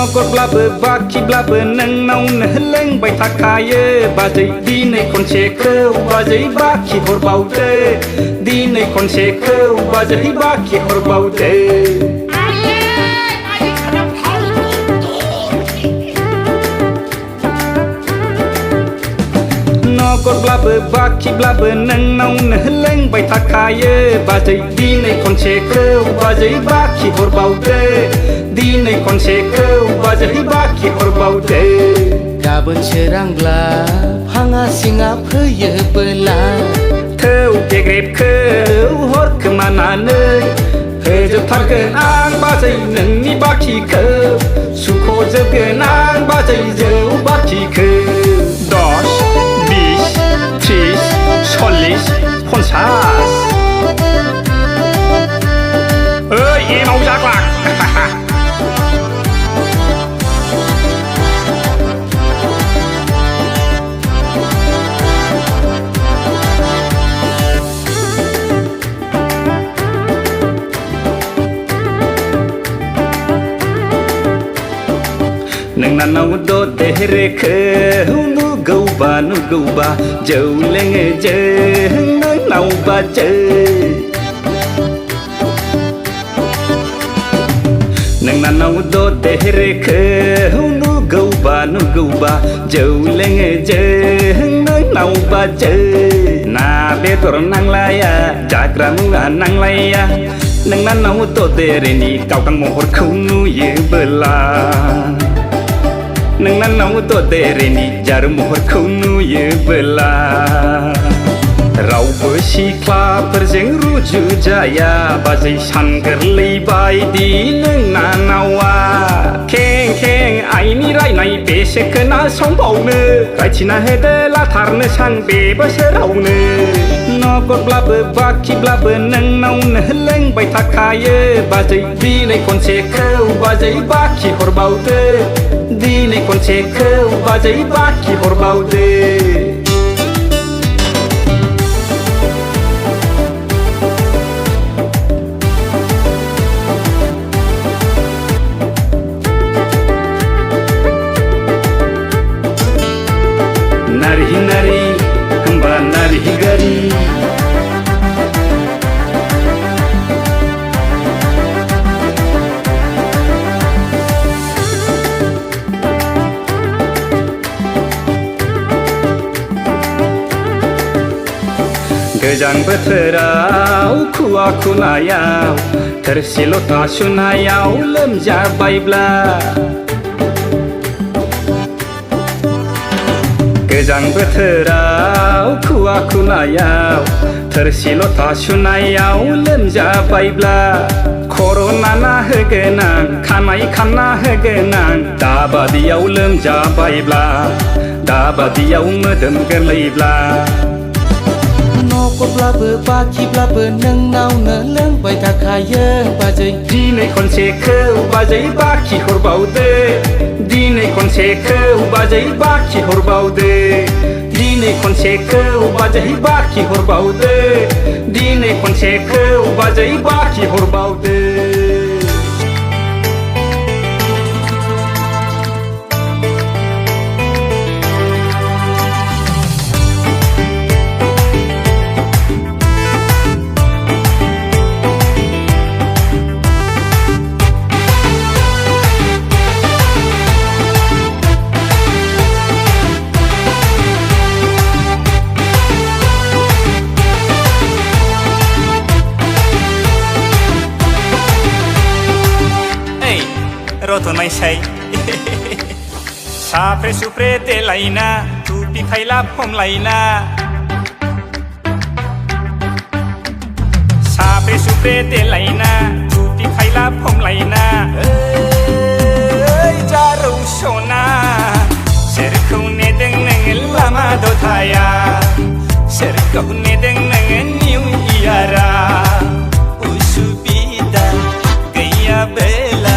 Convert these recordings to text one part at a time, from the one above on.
नगरब्लाबो बाखिब्लाबो नोंनावनो लोंबाय थाखायो बाजै दिनै खनसेखौ बाजै बाखि हरबावदो दिनै खनसेखौ बाजै बाखि हरबावदो नगरब्लाबो बाखिब्लाबो नोंनावनो लोंबाय थाखायो बाजै दिनै खनसेखौ बाजै बाखि हरबावदो दिनै खनसेखौ बाजै बाखि हरबावदो गाबोन सोरांब्ला भाङा सिङा फैयोबोला थौ गेग्रेबखौ हरखोमानानै होजोबथारगोन आं बाजै नोंनि बाखिखौ सुख'जोबगोन आं बाजै जौ बाखिखौ 10, 20, 30, 40, 50 ओइ एमाव जाग्लां नोंनाव ददेरेखौ नुगौबा जौ लोङो जों नोंनाव बाजै नोंनाव ददेरेखौ नुगौबा जौ लोङो जों नोंनाव बाजै ना बेदर नांलाया जाग्रा मुवा नांलाया नोंनाव ददेरेनि गावदां महरखौ नुयोबोला नोंनाव ददेरेनि जार महरखौ नुयोबोला रावबो सिख्लाफोरजों रुजुजाया बाजै सान गोरलै बायदि नोंनावा खें खें आइनि रायनाय बेसे खोनासंबावनो रायथिना होदो लाथारनो सान बे बोसोरावनो नगरब्लाबो बाखिब्लाबो नोंनावनो लोंबाय थाखायो बाजै दिनै खनसेखौ बाजै बाखि हरबावदो दिनै खनसेखौ बाजै बाखि हरबावदो नारि नारि होमबा नारि गारि गोजां बोथोराव खुवा खुनायाव थोरसि लथा सुनायाव लोमजाबायब्ला गोजां बोथोराव खुवा खुनायाव थोरसि लथा सुनायाव लोमजाबायब्ला खर' नाना होगोन आं खानाय खाना होगोन आं दाबादियाव लोमजाबायब्ला दाबादियाव मोदोम गोरलैब्ला नगरब्लाबो बाखिब्लाबो नोंनावनो लोंबाय थाखायो बाजै दिनै खनसेखौ बाजै बाखि हरबावदो दिनै खनसेखौ बाजै बाखि हरबावदो दिनै खनसेखौ बाजै बाखि हरबावदो दिनै खनसेखौ बाजै बाखि हरबावदो रथनायसाय साफ्रे सुफ्रे देलायना टुपि खायला फमलायना साफ्रे सुफ्रे देलायना टुपि खायला फमलायना ओइ जारौ सना सोरखौ नेदों नोङो लामा दथाया सोरखौ नेदों नोङो निउ इयारा उसुबिदा गैयाबोला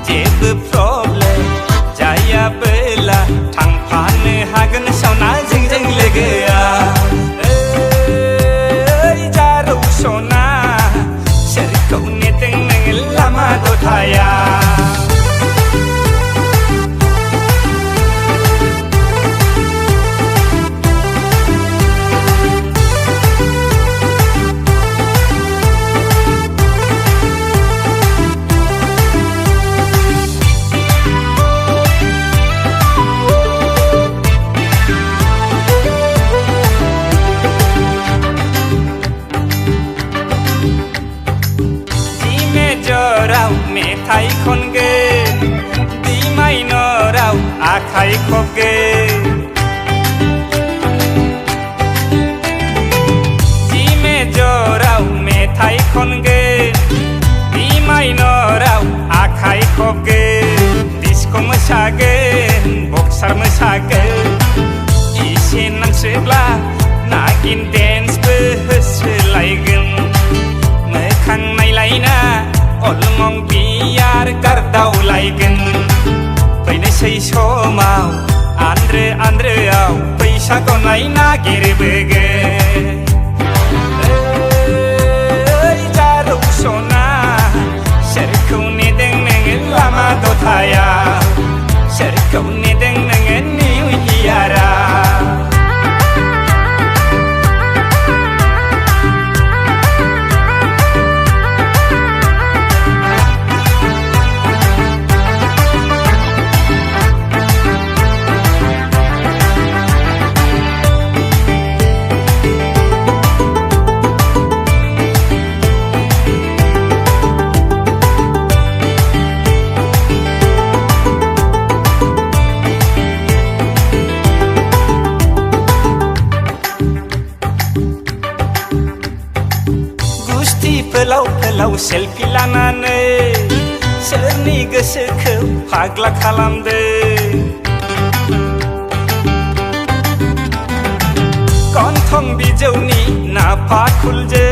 जेबो प्रब्लेम जायाबोला थांफानो हागोन सावना जोंजों लोगोआ ओइ जारौ सना सोरखौ नेदों नोङो लामा दथाया मेथाइ खबगोन जि मेजराव मेथाइ खनगोन बि माइनराव आखाइ खबगोन डिस्क' मोसागोन बक्सार मोसागोन इसे नांसोब्ला नागिन डेन्सबो होसोलायगोन मोखां नायलायना अलमं बियार गारदावलायगोन फैनोसै समाव आन्द्रोआव फैसा गनाय नागिरबोगोन ओइ जारौ सना सोरखौ नेदों नोङो लामा दथायाव सोरखौ नेदों नोङो निउ इयाराव फोलाव सेल्फि लानानै सोरनि गोसोखौ फाग्ला खालामदो गन्थं बिजौनि नाफा खुलजो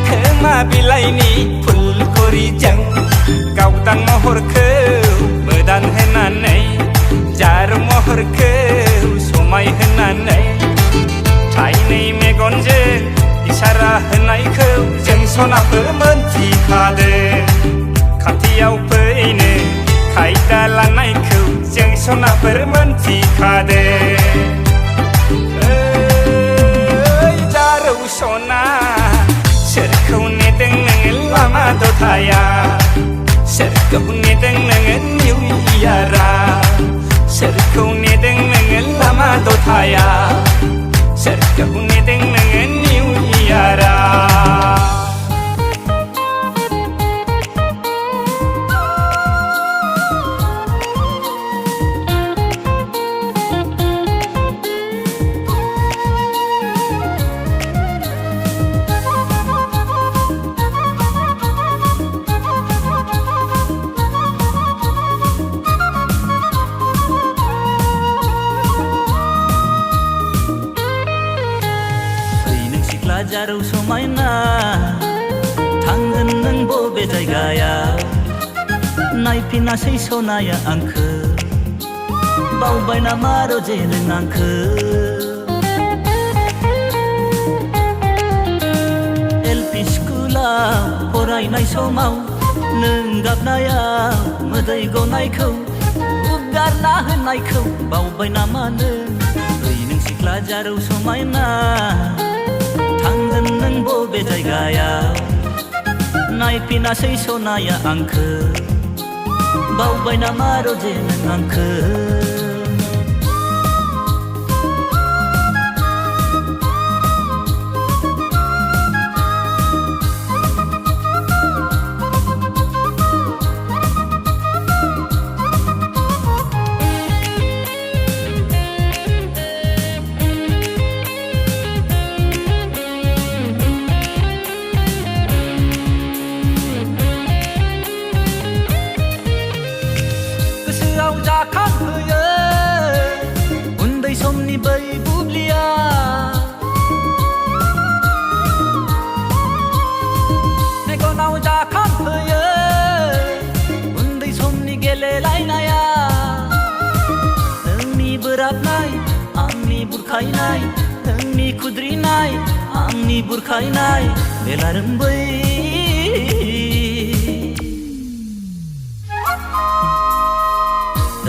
खोमा बिलाइनि फुलखरिजों गावदां महरखौ मोदान होनानै जार महरखौ समाय होनानै थाइनै मेगनजों इसारा होनायखौ जों सनाफोर मोनथिखादों खाथियाव फैनो खायदा लानायखौ जों सनाफोर मोनथिखादों ओइ जारौ सना सोरखौ नेदों नोङो लामा दथायाव सोरखौ नेदों नोङो निउ इयाराव सोरखौ नेदों नोङो लामा दथायाव सोरखौ नेदों नोङो निउ इयाराव जारौ समायना थांगोन नों बबे जायगायाव नायफिनासै सनाया आंखो बावबाय नामा रजे नों आंखो एलपि स्कुलाव फरायनाय समाव नों गाबनायाव मोदै गनायखौ उगारना होनायखौ बावबाय नामा नों ओइ नों सिख्ला जारौ समायना थांगोन नों बबे जायगायाव नायफिनासै सनाया आंखो बावबाय नामा रजे नों आंखो बै बुब्लिया मेगनाव जाखांफैयो उन्दै समनि गेलेलायनाया नोंनि बोराबनाय आंनि बुरखायनाय नोंनि खुद्रिनाय आंनि बुरखायनाय बेलारोंबै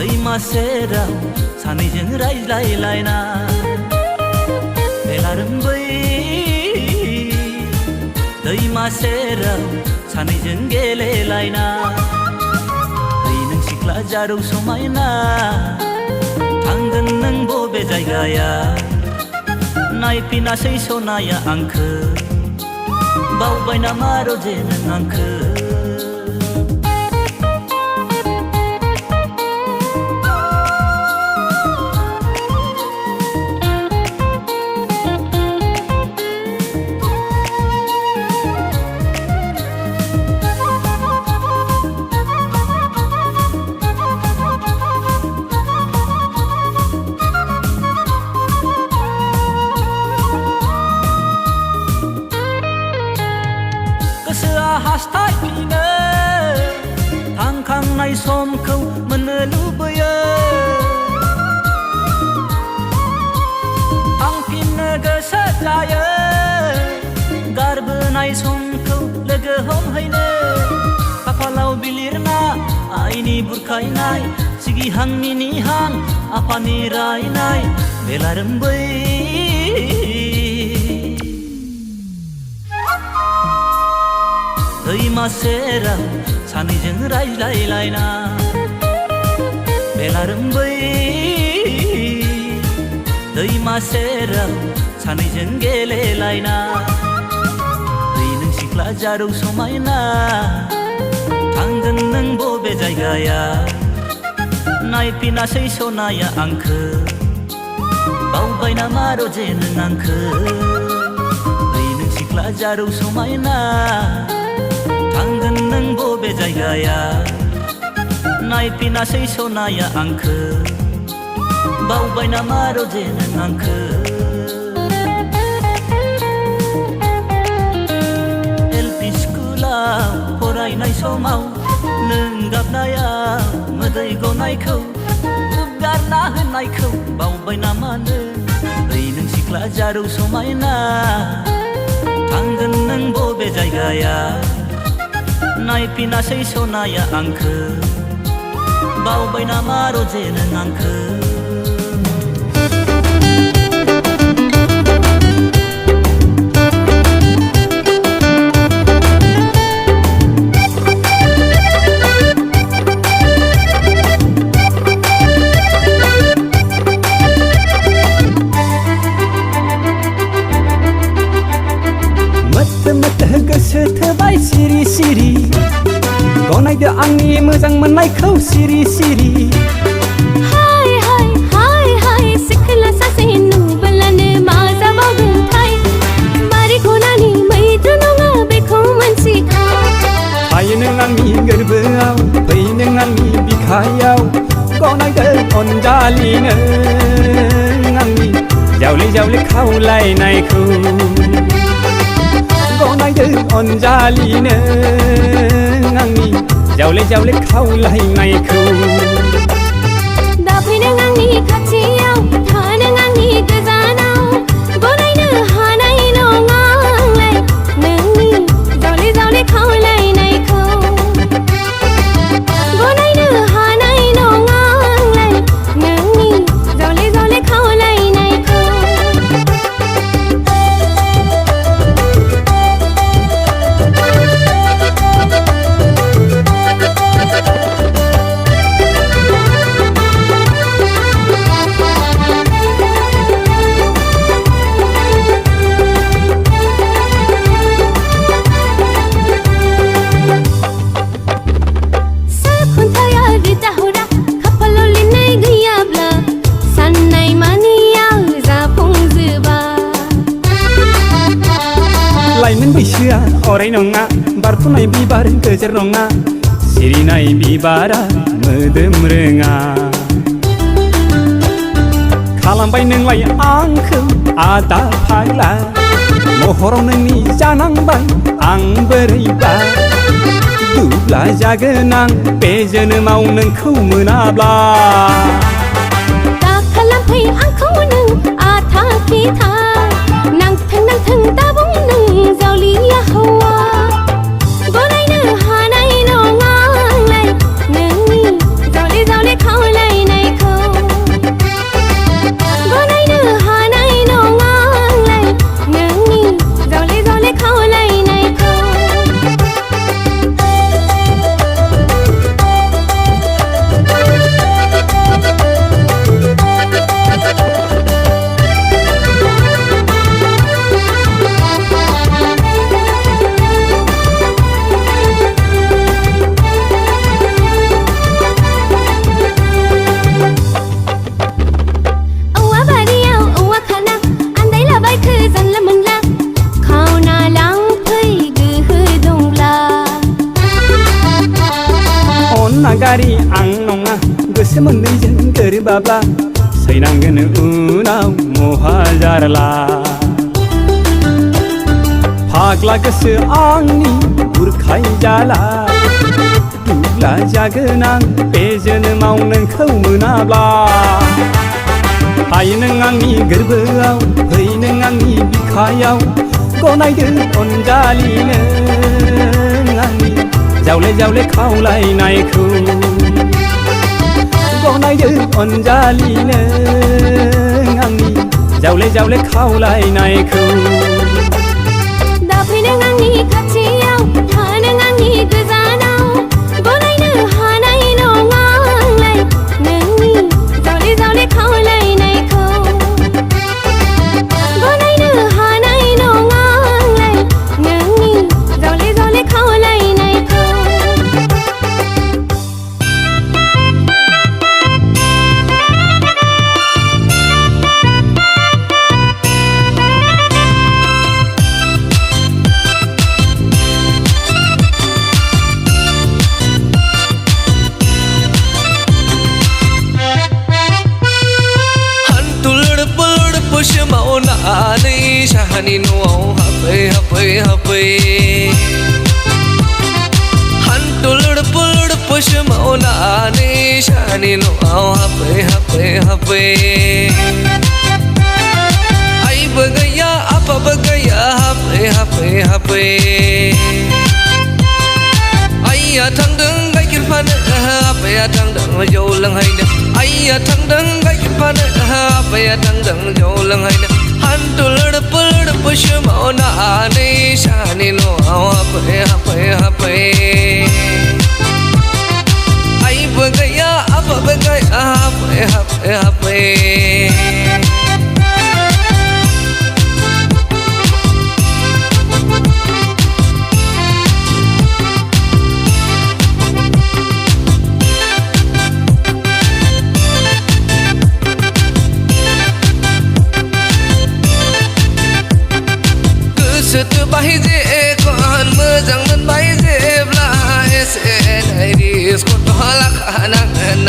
दैमा सेराव सानैजों रायज्लायलायना बेलारोंबै दैमा सेराव सानैजों गेलेलायना ओइ नों सिख्ला जारौ समायना थांगोन नों बबे जायगायाव नायफिनासै सनाया आंखो बावबाय नामा रजे नों आंखो थांनाय समखौ मोननो लुबैयो थांफिननो गोसो जायो गारबोनाय समखौ लोगो हमहैनो खाफालाव बिलिरना आइनि बुरखायनाय सिगिहां मिनिहां आफानि रायनाय बेलारोंबै दैमा सेराव सानैजों रायज्लायलायना बेलारोंबै दैमा सेराव सानैजों गेलेलायना दै नों सिख्ला जारौ समायना थांगोन नों बबे जायगायाव नायफिनासै सनाया आंखो बावबाय नामा रजे नों आंखो दै नों सिख्ला जारौ समायना थांगोन नों बबे जायगायाव नायफिनासै सनाया आंखो बावबाय नामा रजे नों आंखो एलपि स्कुलाव फरायनाय समाव नों गाबनायाव मोदै गनायखौ गारना होनायखौ बावबाय नामा नों दै नों सिख्ला जारौ समायना थांगोन नों बबे जायगायाव नायफिनासै सनाया आंखो बावबाय नामा रजे नों आंखो गोसो थोबाय सिरि सिरि गनायदो आंनि मोजां मोननायखौ सिरि सिरि हाय हाय हाय हाय सिख्ला सासे नुब्लानो मा जाबावगोनथाय बारि खनानि मैद्रु नङा बेखौ मोनथिखा हायो नों आंनि गोरबोआव फै नों आंनि बिखायाव गनायदो अनजालि नों आंनि जावले जावले खावलायनायखौ गनायदो अनजालि नों आंनि जावले जावले खावलायनायखौ दाफै नों आंनि खाथियाव था नों आंनि गोजानाव गनायनो हानाय नङा आंलाय नोंनि जावले जावले खावलायनायखौ गनायनो हानाय नङा आंलाय नोंनि जावले जावले खावलायनायखौ लाइमोन बैसोआ अराय नङा बारफुनाय बिबार गेजेर नङा सिरिनाय बिबारा मोदोम रोङा खालामबाय नोंलाय आंखौ आदा फाग्ला महराव नोंनि जानांबाय आं बोरैबा दुब्ला जागोन आं बे जोनोमाव नोंखौ मोनाब्ला दा खालामफै आंखौ नों आथा खिथा नांथों नांथों दाबुं नों जावलिया हौवा गनायनो हानाय नङा आंलाय नोंनि जावले जावले खावलायनायखौ गनायनो हानाय नङा आंलाय नोंनि जावले जावले खावलायनायखौ गारि आं नङा गोसो मोननैजों गोरोबाब्ला सैनांगोन उनाव महाजारला फाग्ला गोसो आंनि बुरखाय जाला सिख्ला जागोन आं बे जोनोमाव नोंखौ मोनाब्ला हाय नों आंनि गोरबोआव फै नों आंनि बिखायाव गनायदो अनजालि नों आंनि जावले जावले खावलायनायखौ गनायदो अनजालि नों आंनि जावले जावले खावलायनायखौ दा फै नों आंनि खाथियाव था नों आंनि गोजानाव गनायनो हानाय नङा आंलाय नोंनि जावले जावले खावलायनायखौ गनायनो हानाय नङा आंलाय नोंनि जावले जावले खावलायनायखौ मावनानै साहानि न'आव हाबै हाबै हाबै हान्थुलुर पुलुर पुसु मावनानै साहानि न'आव हाबै हाबै हाबै आइबो गैया आफाबो गैया हाबै हाबै हाबै आइया थांदों गाइखेर फानो आफाया थांदों जौ लोंहैनो आइया थांदों गाइखेर फानो आफाया थांदों जौ लोंहैनो हान्थुलुर पुलुर पुसु मावनानै साहानि न'आव हाबै हाबै हाबै आइबो गैया आफाबो गैया हाबै हाबै हाबै गोसो बायजे kon मोजां मोनबाय जेब्ला एसे एनै डिस्क'थ' लाखानांगोन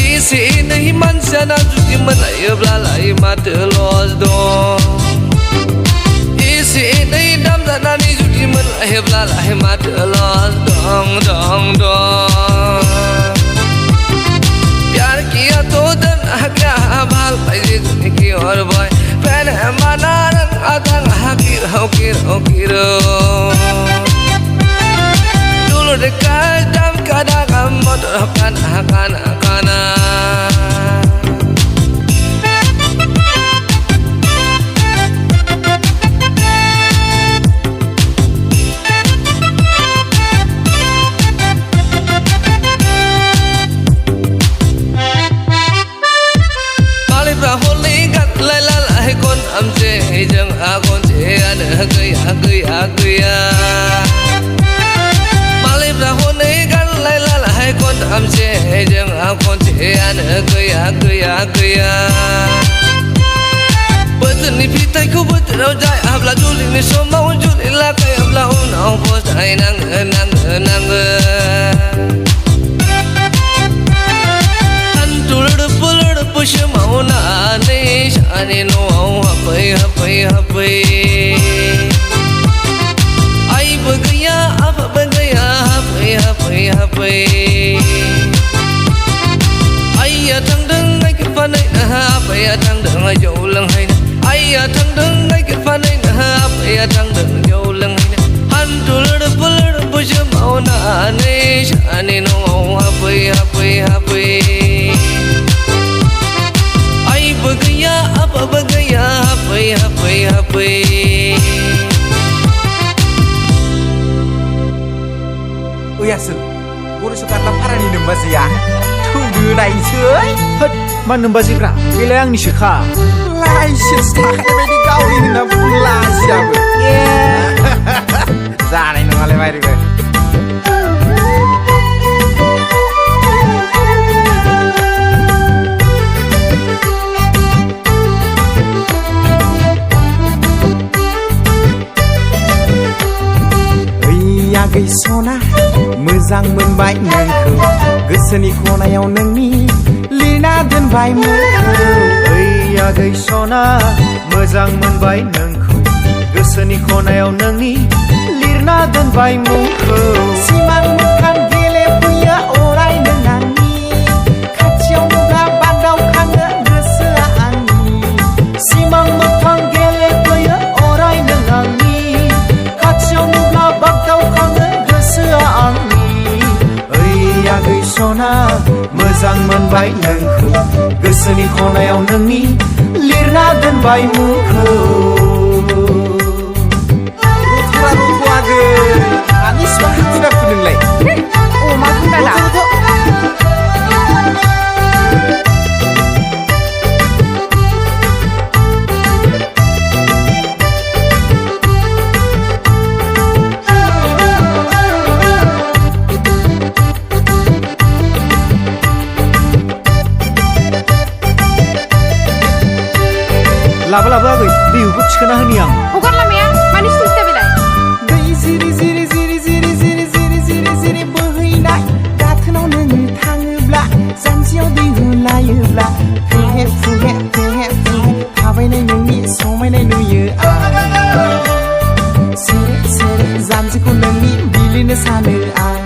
एसे एनै मानसियाना जुदि मोनलायोब्लालाय माथो लस दं एसे एनै दाम जानानै जुदि मोनलायोब्लालाय माथो लस दं दं दं प्यार किया तो डरना क्या भाल पाइजे जुनी की और बॉय पहले माना रंग आदंग हाकिरो किरो किरो dulu dekat jam kadang motor kana kana kana jeng akon jean gaya gaya gaya malib rahone gan lai la lai kon am je jeng akon jean gaya gaya gaya betul ni pitai ku betul jai abla juli ni somau juli la kai abla unau bos ai nang nang nang antul pulur push mauna ne shani no hapai hapai hapai ai bagaya ab bagaya hapai hapai hapai ai ya thang dang ai ke panai na hapai ya thang dang ai jau lang hai na ai ya thang dang ai ke panai na hapai ya thang dang jau lang hai na han tulur pulur push mauna ne shani no hapai hapai hapai bagaya apa bagaya hapai hapai hapai Uyasul guru sukarla parani nembazi ya tudu naisoi hot man nembazi pra bilang ni syekha license takai bedi gawi na pulas ya zane no ale mari be Gay sona मोजां मोनबाय नोंखौ गोसोनि खनायाव नोंनि लिरना दोनबाय मोखौ ओइया गै सना मोजां मोनबाय नोंखौ गोसोनि खनायाव नोंनि लिरना लिरना दोनबाय मुंखौ सिमां मोखां गेलेफैयो अराय नों आंनि खाथियाव नुब्ला बादावखाङो गोसोआ आंनि सिमां मोखां गेलेफैयो अराय नों आंनि खाथियाव नुब्ला बादावखाङो गोसोआ आंनि ओइ आगै सना मोजां मोनबाय नोंखौ गोसोनि खनायाव नोंनि लिरना दोनबाय मुंखौ आनि सिबां दुखुना फुदोंलाय अमा गुन्दाला लाबो लाबो आगै दैखौ थिखोना होनि आं हगार लामाया मानि सिनस्था बेलाय दै जिरि जिरि जिरि जिरि जिरि जिरि जिरि जिरि बोहैनाय गाथोनाव नोङो थाङोब्ला जानजियाव दै होलायोब्ला फेहे फुहे फेहे फुहे थाबायनाय नोंनि समायनाय नुयो आं सेरे सेरे जानजिखौ नोंनि बिलिनो सानो आं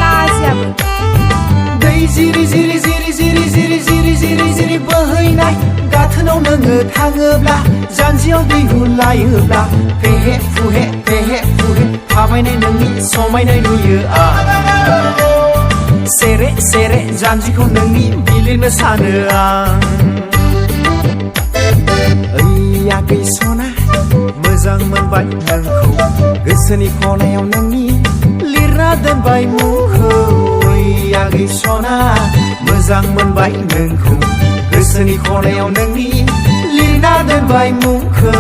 लाजियाबो दै जिरि जिरि जिरि जिरि जिरि जिरि जिरि जिरि बोहैनाय गाथोनाव नोङो थाङोब्ला जानजियाव दै हुलायोब्ला फेहे फुहे थाबायनाय नोंनि समायनाय नुयो आं सेरे सेरे जानजिखौ नोंनि बिलिनो सानो आं ओइ आगै सना मोजां मोनबाय नोंखौ गोसोनि खनायाव नोंनि लिरना दोनबाय मुंखौ ओइ आगै सना मोजां मोनबाय नोंखौ गोसोनि खनायाव नोंनि लिरना दोनबाय मुंखौ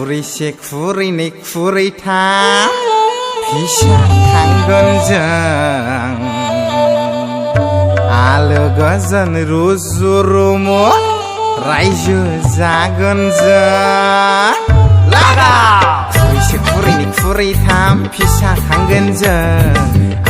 खुरैसे खुरैनै खुरैथाम फिसा खांगोन जों आलो गोजोन रुजु रुमु रायजो जागोन जों लागा खुरैसे खुरैनै खुरैथाम फिसा खांगोन जों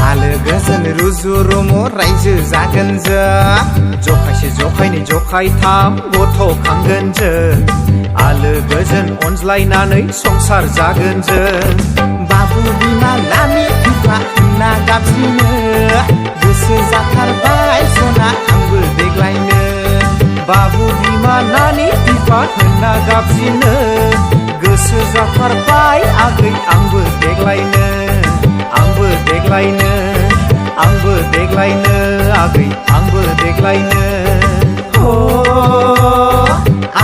आलो गोजोन रुजु रुमु रायजो जागोन जों जखायसे जखायनै जखायथाम गथ' खांगोन जों आलो गोजोन अनज्लायनानै संसार जागोन जों बाबु बिमा नानि बिफा होनना गाबज्रिनो गोसो जाथारबाय सना आंबो देग्लायनो बाबु बिमा नानि बिफा होनना गाबज्रिनो गोसो जाथारबाय आगै आंबो देग्लायनो आंबो देग्लायनो आंबो देग्लायनो आगै आंबो देग्लायनो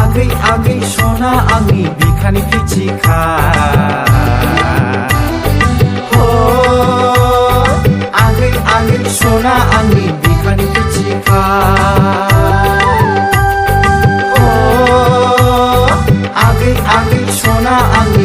आगै आगै सना आंनि बिखानि फिथिखा आगै आगै सना आंनि बिखानि फिथिखा आगै आगै सना आंनि